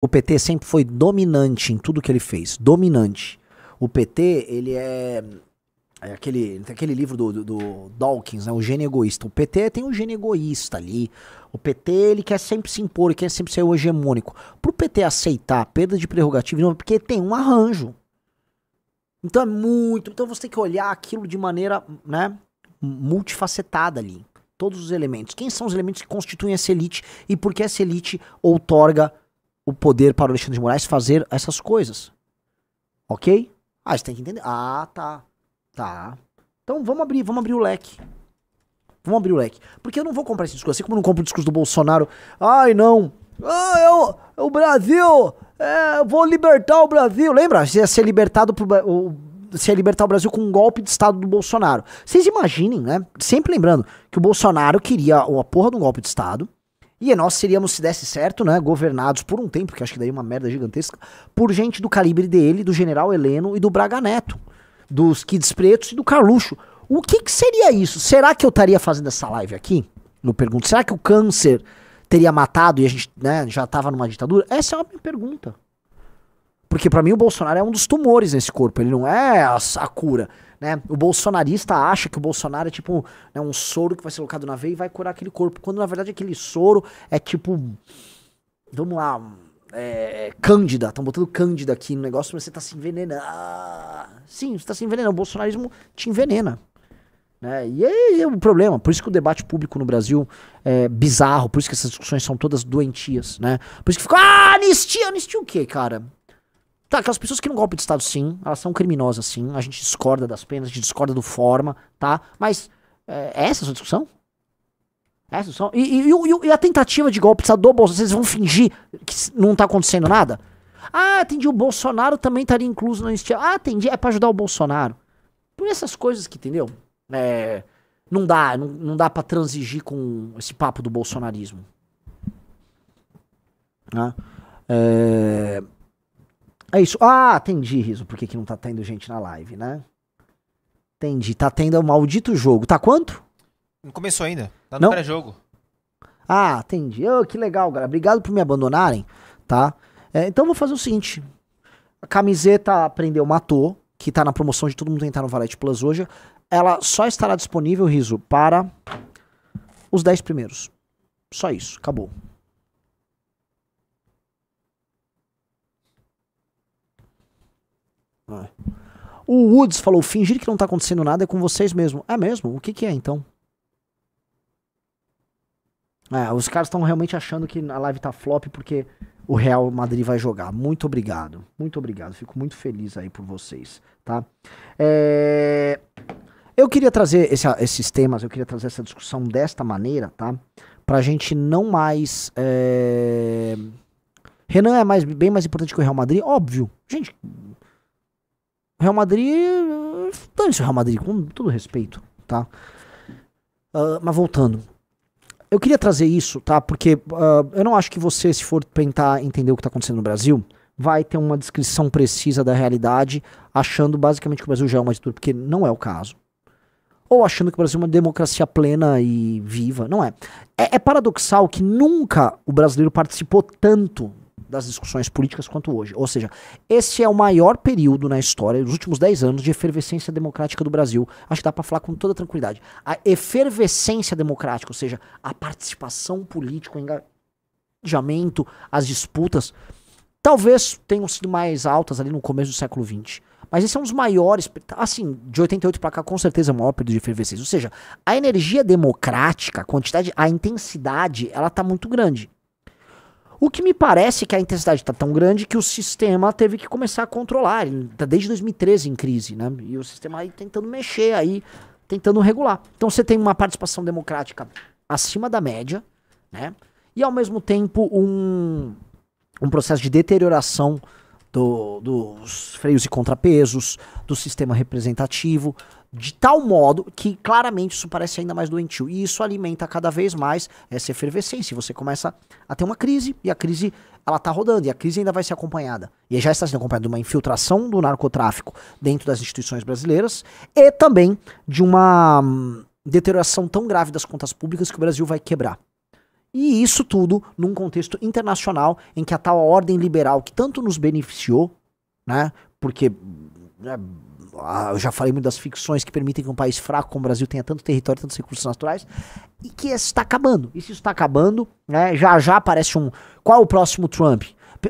O PT sempre foi dominante em tudo que ele fez. Dominante. O PT, ele tem aquele livro do Dawkins, né, o gênio egoísta. O PT tem um gênio egoísta ali. O PT, ele quer sempre se impor, ele quer sempre ser o hegemônico. Pro PT aceitar a perda de prerrogativa, não, porque tem um arranjo. Então então você tem que olhar aquilo de maneira, né, multifacetada ali. Todos os elementos. Quem são os elementos que constituem essa elite e por que essa elite outorga o poder para o Alexandre de Moraes fazer essas coisas? Ok? Ah, você tem que entender. Ah, tá. Tá. Então vamos abrir o leque. Vamos abrir o leque. Porque eu não vou comprar esse discurso. Assim como eu não compro o discurso do Bolsonaro. Ai, não. Ah, o Brasil. Eu vou libertar o Brasil. Lembra? Ser libertar o Brasil com um golpe de Estado do Bolsonaro. Vocês imaginem, né? Sempre lembrando que o Bolsonaro queria a porra de um golpe de Estado. E nós seríamos, se desse certo, né, governados por um tempo, porque acho que daí é uma merda gigantesca, por gente do calibre dele, do General Heleno e do Braga Neto, dos Kids Pretos e do Carluxo. O que seria isso? Será que eu estaria fazendo essa live aqui? No pergunto. Será que o câncer teria matado e a gente, né, já tava numa ditadura? Essa é uma minha pergunta. Porque pra mim o Bolsonaro é um dos tumores nesse corpo, ele não é a cura. Né? O bolsonarista acha que o Bolsonaro é tipo, né, um soro que vai ser colocado na veia e vai curar aquele corpo. Quando na verdade aquele soro é tipo, vamos lá, cândida. Estão botando cândida aqui no negócio, mas você tá se envenenando. Sim, você tá se envenenando. O bolsonarismo te envenena. Né? E é o problema. Por isso que o debate público no Brasil é bizarro. Por isso que essas discussões são todas doentias. Né? Por isso que fica, anistia. Anistia o quê, cara? Tá, aquelas pessoas que no golpe de Estado, sim, elas são criminosas, sim, a gente discorda das penas, a gente discorda do forma, tá? Mas essa é a sua discussão? Essa é a discussão? E a tentativa de golpe de Estado do Bolsonaro, vocês vão fingir que não tá acontecendo nada? Ah, entendi, o Bolsonaro também estaria incluso na anistia. Ah, entendi, é pra ajudar o Bolsonaro. Por essas coisas que, entendeu? Não dá pra transigir com esse papo do bolsonarismo. Né? É isso. Ah, entendi, Riso, por que não tá tendo gente na live, né? Entendi, tá tendo um maldito jogo. Tá quanto? Não começou ainda, tá no pré-jogo. Ah, entendi. Oh, que legal, galera. Obrigado por me abandonarem, tá? Então eu vou fazer o seguinte. A camiseta Aprendeu Matou, que tá na promoção de todo mundo entrar no Valete Plus hoje, ela só estará disponível, Riso, para os 10 primeiros. Só isso, acabou. O Woods falou, fingir que não tá acontecendo nada é com vocês mesmo. É mesmo? O que é, então? Os caras estão realmente achando que a live tá flop porque o Real Madrid vai jogar. Muito obrigado. Muito obrigado. Fico muito feliz aí por vocês, tá? Eu queria trazer esses temas, eu queria trazer essa discussão desta maneira, tá? Pra gente não mais... Renan é bem mais importante que o Real Madrid? Óbvio. Gente... O Real Madrid, dane-se o Real Madrid, com todo respeito, tá? Mas voltando, eu queria trazer isso, tá? Porque eu não acho que você, se for tentar entender o que tá acontecendo no Brasil, vai ter uma descrição precisa da realidade, achando basicamente que o Brasil já é uma ditadura, porque não é o caso. Ou achando que o Brasil é uma democracia plena e viva, não é. É paradoxal que nunca o brasileiro participou tanto das discussões políticas quanto hoje. Ou seja, esse é o maior período na história, dos últimos 10 anos, de efervescência democrática do Brasil. Acho que dá pra falar com toda tranquilidade. A efervescência democrática, ou seja, a participação política, o engajamento, as disputas, talvez tenham sido mais altas ali no começo do século XX. Mas esse é um dos maiores, assim, de 88 pra cá, com certeza é o maior período de efervescência. Ou seja, a energia democrática, a intensidade, ela tá muito grande. O que me parece que a intensidade está tão grande que o sistema teve que começar a controlar. Ele está desde 2013 em crise, né? E o sistema aí tentando mexer, aí tentando regular. Então você tem uma participação democrática acima da média, né? E ao mesmo tempo um processo de deterioração dos freios e contrapesos, do sistema representativo, de tal modo que claramente isso parece ainda mais doentio. E isso alimenta cada vez mais essa efervescência. Você começa a ter uma crise, e a crise ela tá rodando, e a crise ainda vai ser acompanhada. E já está sendo acompanhada de uma infiltração do narcotráfico dentro das instituições brasileiras, e também de uma deterioração tão grave das contas públicas que o Brasil vai quebrar. E isso tudo num contexto internacional em que a tal ordem liberal que tanto nos beneficiou, né? Porque né, eu já falei muito das ficções que permitem que um país fraco como o Brasil tenha tanto território, tantos recursos naturais, e que isso está acabando. E se isso está acabando, né? Já aparece um... Qual é o próximo Trump?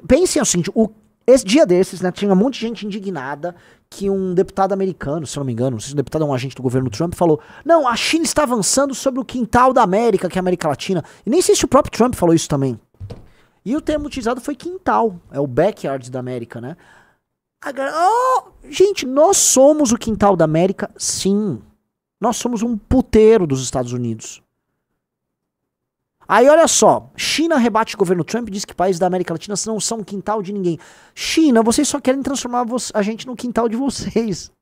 Pensem o seguinte, esse dia desses, né, tinha um monte de gente indignada que um deputado americano, se eu não me engano, não sei se o deputado é um agente do governo Trump, falou, não, a China está avançando sobre o quintal da América, que é a América Latina. E nem sei se o próprio Trump falou isso também. E o termo utilizado foi quintal, é o backyard da América, né? Gente, nós somos o quintal da América, sim. Nós somos um puteiro dos Estados Unidos. Aí olha só, China rebate o governo Trump e diz que países da América Latina não são quintal de ninguém. China, vocês só querem transformar a gente no quintal de vocês.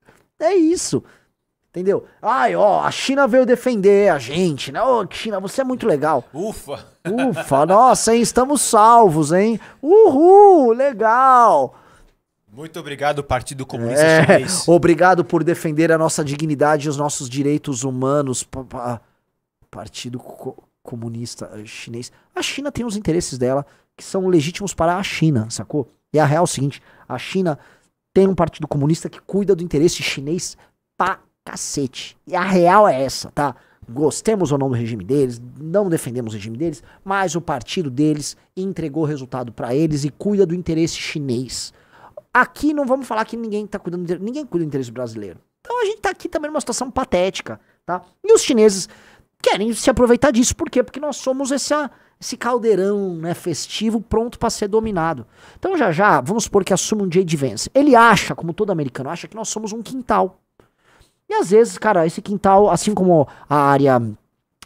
É isso. Entendeu? Ai, ó, a China veio defender a gente, né? Ô, China, você é muito legal. Ufa! Ufa, nossa, hein? Estamos salvos, hein? Uhul, legal. Muito obrigado, Partido Comunista Chinês. Obrigado por defender a nossa dignidade e os nossos direitos humanos. Partido Comunista Chinês. A China tem os interesses dela que são legítimos para a China, sacou? E a real é o seguinte, a China tem um partido comunista que cuida do interesse chinês pra cacete. E a real é essa, tá? Gostemos ou não do regime deles, não defendemos o regime deles, mas o partido deles entregou resultado pra eles e cuida do interesse chinês. Aqui não vamos falar que ninguém tá cuidando, ninguém cuida do interesse brasileiro. Então a gente tá aqui também numa situação patética, tá? E os chineses querem se aproveitar disso. Por quê? Porque nós somos esse caldeirão, né, festivo pronto para ser dominado. Então já, vamos supor que assume um J.D. Vance. Ele acha, como todo americano acha, que nós somos um quintal. E às vezes, cara, esse quintal, assim como a área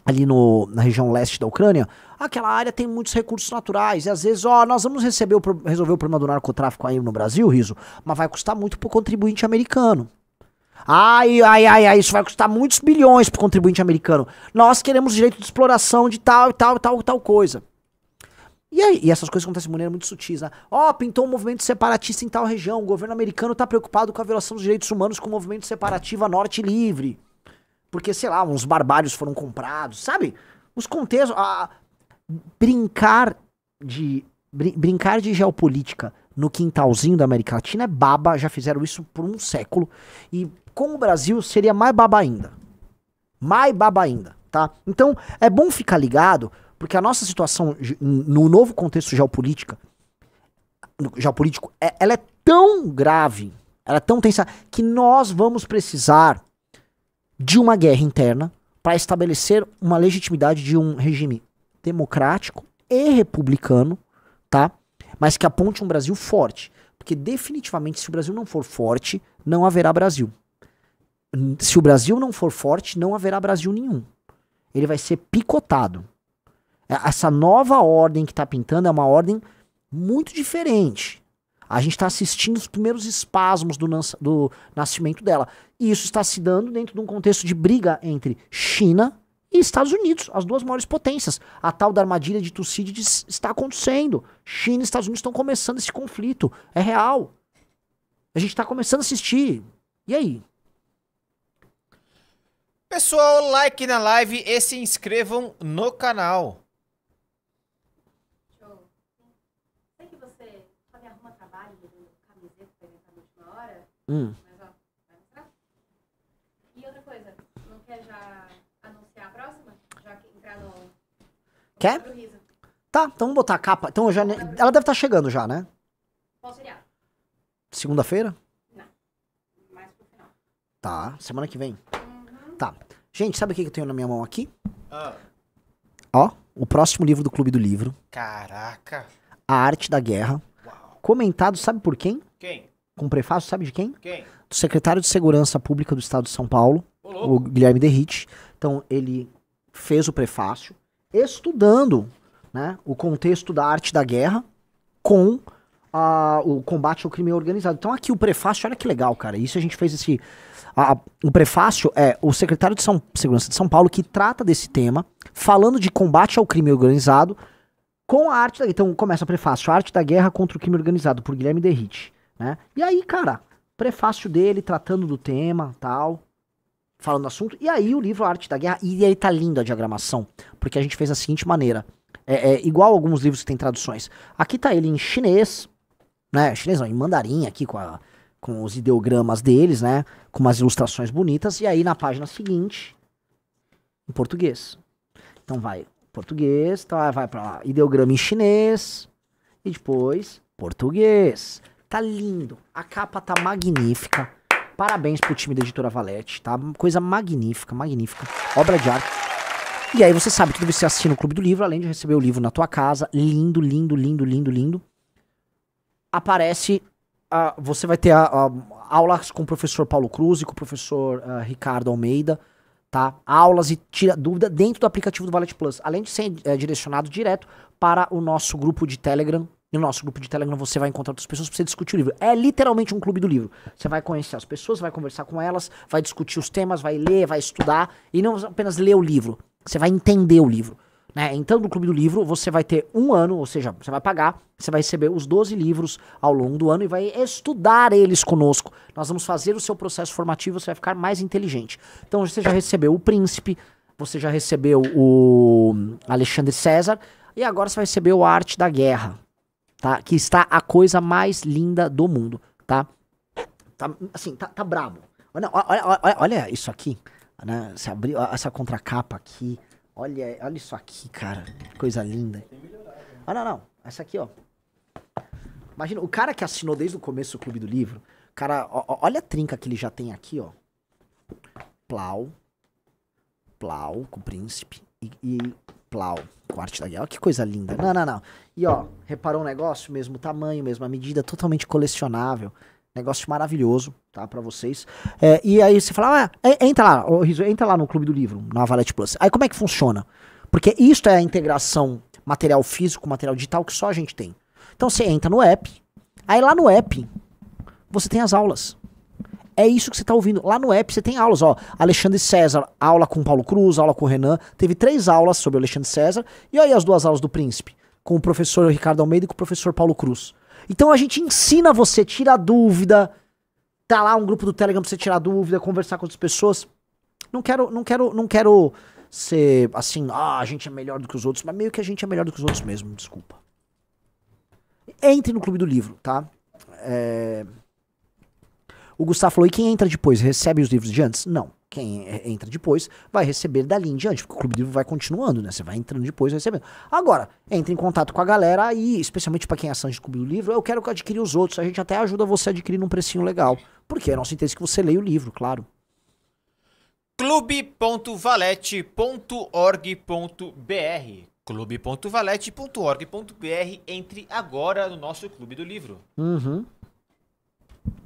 ali na região leste da Ucrânia, aquela área tem muitos recursos naturais. E às vezes, nós vamos resolver o problema do narcotráfico aí no Brasil, Riso, mas vai custar muito pro contribuinte americano. Ai, isso vai custar muitos bilhões pro contribuinte americano. Nós queremos direito de exploração de tal coisa. E aí, e essas coisas acontecem de maneira muito sutis, né? Pintou um movimento separatista em tal região, o governo americano tá preocupado com a violação dos direitos humanos com o movimento separativo Norte Livre. Porque, sei lá, uns barbários foram comprados, sabe? Os contextos, brincar de geopolítica no quintalzinho da América Latina é baba, já fizeram isso por um século, e com o Brasil seria mais baba ainda. Mais baba ainda, tá? Então, é bom ficar ligado, porque a nossa situação no novo contexto geopolítico, ela é tão grave, ela é tão tensa, que nós vamos precisar de uma guerra interna para estabelecer uma legitimidade de um regime democrático e republicano, tá? Mas que aponte um Brasil forte. Porque definitivamente, se o Brasil não for forte, não haverá Brasil. Se o Brasil não for forte, não haverá Brasil nenhum. Ele vai ser picotado. Essa nova ordem que está pintando é uma ordem muito diferente. A gente está assistindo os primeiros espasmos do nascimento dela. E isso está se dando dentro de um contexto de briga entre China e Estados Unidos, as duas maiores potências. A tal da armadilha de Tucídides está acontecendo. China e Estados Unidos estão começando esse conflito. É real. A gente está começando a assistir. E aí? Pessoal, like na live e se inscrevam no canal. Show. Sei que você só me arruma trabalho de camiseta pra inventar na última hora. Mas ó, vai mostrar. E outra coisa, não quer já anunciar a próxima? Já entrar no... Quer? Tá, então vamos botar a capa. Então ela deve estar chegando já, né? Qual seria? Segunda-feira? Não. Mais pro final. Tá, semana que vem. Tá. Gente, sabe o que eu tenho na minha mão aqui? Ah. Ó, o próximo livro do Clube do Livro. Caraca. A Arte da Guerra. Uau. Comentado, sabe por quem? Quem? Com prefácio, sabe de quem? Quem? Do secretário de Segurança Pública do Estado de São Paulo, o Guilherme Derrite. Então, ele fez o prefácio estudando, né, o contexto da arte da guerra com o combate ao crime organizado. Então, aqui o prefácio, olha que legal, cara. Isso a gente fez esse... o prefácio é o secretário de Segurança de São Paulo que trata desse tema, falando de combate ao crime organizado com a arte da guerra. Então, começa o prefácio, a arte da guerra contra o crime organizado, por Guilherme Derrite, né? E aí, cara, prefácio dele, tratando do tema, tal, falando do assunto. E aí o livro A Arte da Guerra, e aí tá lindo a diagramação, porque a gente fez da seguinte maneira. É igual alguns livros que tem traduções. Aqui tá ele em chinês, né? Chinês não, em mandarim aqui com os ideogramas deles, né? Com umas ilustrações bonitas. E aí na página seguinte, em português. Então vai português, então vai pra lá, ideograma em chinês e depois português. Tá lindo. A capa tá magnífica. Parabéns pro time da Editora Valete, tá? Coisa magnífica, magnífica. Obra de arte. E aí você sabe, tudo você assina o Clube do Livro, além de receber o livro na tua casa. Lindo, lindo, lindo, lindo, lindo. Aparece, você vai ter aulas com o professor Paulo Cruz e com o professor Ricardo Almeida, tá? Aulas e tira dúvida dentro do aplicativo do Valete Plus. Além de ser direcionado direto para o nosso grupo de Telegram. No nosso grupo de Telegram você vai encontrar outras pessoas pra você discutir o livro. É literalmente um clube do livro. Você vai conhecer as pessoas, vai conversar com elas, vai discutir os temas, vai ler, vai estudar. E não apenas ler o livro. Você vai entender o livro. Né? Então, no Clube do Livro, você vai ter 1 ano, ou seja, você vai pagar, você vai receber os 12 livros ao longo do ano e vai estudar eles conosco. Nós vamos fazer o seu processo formativo, você vai ficar mais inteligente. Então, você já recebeu o Príncipe, você já recebeu o Alexandre César, e agora você vai receber o A Arte da Guerra. Tá? Que está a coisa mais linda do mundo, tá? Assim, tá brabo. Olha isso aqui, né? Você abriu essa contracapa aqui. Olha isso aqui, cara. Que coisa linda. Não. Essa aqui, ó. Imagina, o cara que assinou desde o começo do Clube do Livro, cara, olha a trinca que ele já tem aqui, ó. Plau com o Príncipe e Plau com a Arte da Guerra. Olha que coisa linda. Não. E ó, reparou um negócio? Mesmo tamanho, mesma medida, totalmente colecionável. Negócio maravilhoso, tá? Pra vocês. E aí você fala, entra lá, Riso, entra lá no Clube do Livro, na Valete Plus. Aí como é que funciona? Porque isto é a integração material físico, material digital que só a gente tem. Então você entra no app, aí lá no app você tem as aulas. É isso que você tá ouvindo. Lá no app você tem aulas, ó. Alexandre César, aula com Paulo Cruz, aula com o Renan. Teve 3 aulas sobre o Alexandre César. E aí as 2 aulas do Príncipe, com o professor Ricardo Almeida e com o professor Paulo Cruz. Então a gente ensina você, tira dúvida. Tá lá um grupo do Telegram pra você tirar dúvida, conversar com outras pessoas. Não quero ser assim, a gente é melhor do que os outros, mas meio que a gente é melhor do que os outros mesmo, desculpa. Entre no Clube do Livro, tá? O Gustavo falou, e quem entra depois recebe os livros de antes? Não. Quem entra depois vai receber dali em diante, porque o Clube do Livro vai continuando, né? Você vai entrando depois e recebendo. Agora, entre em contato com a galera e, especialmente pra quem é assinante do Clube do Livro, eu quero adquirir os outros. A gente até ajuda você a adquirir num precinho legal. Porque é nosso interesse que você leia o livro, claro. clube.valete.org.br clube.valete.org.br. Entre agora no nosso Clube do Livro.